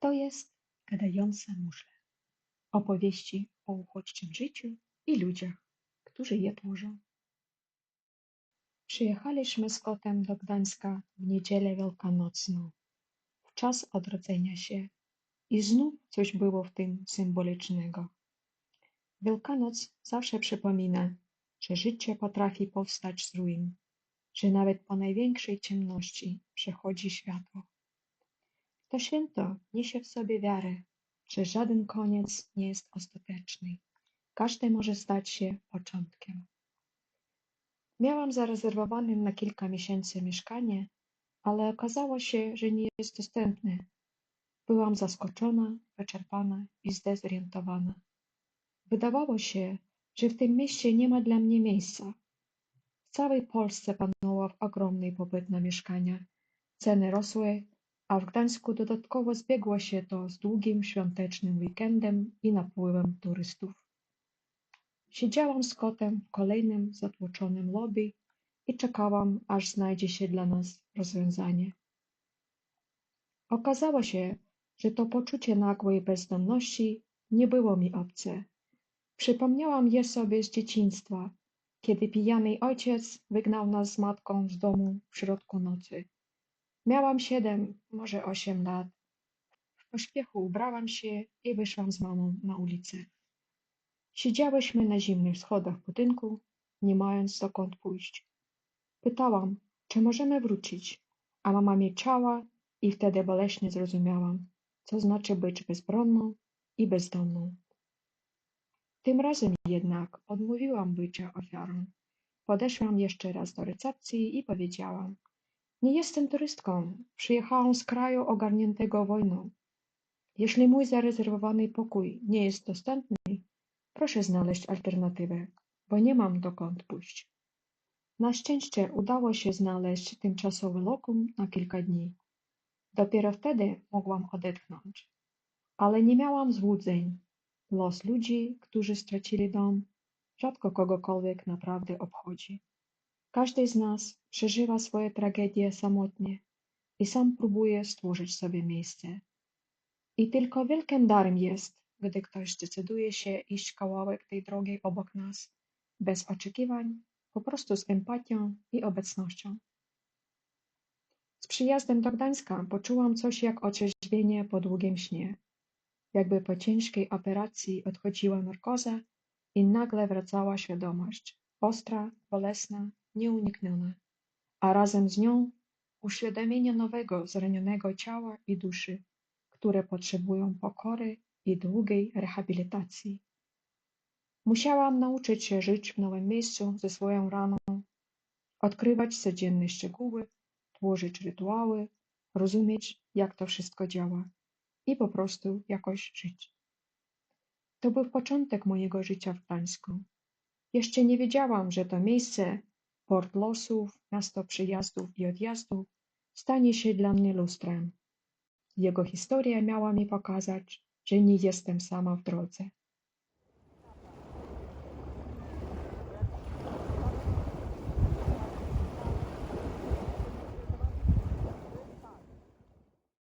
To jest gadająca muszla. Opowieści o uchodźczym życiu i ludziach, którzy je tworzą. Przyjechaliśmy z kotem do Gdańska w niedzielę wielkanocną, w czas odrodzenia się, i znów coś było w tym symbolicznego. Wielkanoc zawsze przypomina, że życie potrafi powstać z ruin, że nawet po największej ciemności przechodzi światło. To święto niesie w sobie wiarę, że żaden koniec nie jest ostateczny. Każdy może stać się początkiem. Miałam zarezerwowane na kilka miesięcy mieszkanie, ale okazało się, że nie jest dostępne. Byłam zaskoczona, wyczerpana i zdezorientowana. Wydawało się, że w tym mieście nie ma dla mnie miejsca. W całej Polsce panował ogromny popyt na mieszkania. Ceny rosły, a w Gdańsku dodatkowo zbiegło się to z długim świątecznym weekendem i napływem turystów. Siedziałam z kotem w kolejnym zatłoczonym lobby i czekałam, aż znajdzie się dla nas rozwiązanie. Okazało się, że to poczucie nagłej bezdomności nie było mi obce. Przypomniałam je sobie z dzieciństwa, kiedy pijany ojciec wygnał nas z matką z domu w środku nocy. Miałam 7, może 8 lat. W pośpiechu ubrałam się i wyszłam z mamą na ulicę. Siedziałyśmy na zimnych schodach budynku, nie mając dokąd pójść. Pytałam, czy możemy wrócić, a mama milczała i wtedy boleśnie zrozumiałam, co znaczy być bezbronną i bezdomną. Tym razem jednak odmówiłam bycia ofiarą. Podeszłam jeszcze raz do recepcji i powiedziałam: nie jestem turystką, przyjechałam z kraju ogarniętego wojną. Jeśli mój zarezerwowany pokój nie jest dostępny, proszę znaleźć alternatywę, bo nie mam dokąd pójść. Na szczęście udało się znaleźć tymczasowy lokum na kilka dni. Dopiero wtedy mogłam odetchnąć. Ale nie miałam złudzeń. Los ludzi, którzy stracili dom, rzadko kogokolwiek naprawdę obchodzi. Każdy z nas przeżywa swoje tragedie samotnie i sam próbuje stworzyć sobie miejsce. I tylko wielkim darem jest, gdy ktoś decyduje się iść kawałek tej drogi obok nas, bez oczekiwań, po prostu z empatią i obecnością. Z przyjazdem do Gdańska poczułam coś jak otrzeźwienie po długim śnie. Jakby po ciężkiej operacji odchodziła narkoza i nagle wracała świadomość, ostra, bolesna, nieunikniona, a razem z nią uświadomienie nowego, zranionego ciała i duszy, które potrzebują pokory i długiej rehabilitacji. Musiałam nauczyć się żyć w nowym miejscu ze swoją raną, odkrywać codzienne szczegóły, tworzyć rytuały, rozumieć, jak to wszystko działa i po prostu jakoś żyć. To był początek mojego życia w Gdańsku. Jeszcze nie wiedziałam, że to miejsce, port losów, miasto przyjazdów i odjazdów, stanie się dla mnie lustrem. Jego historia miała mi pokazać, że nie jestem sama w drodze.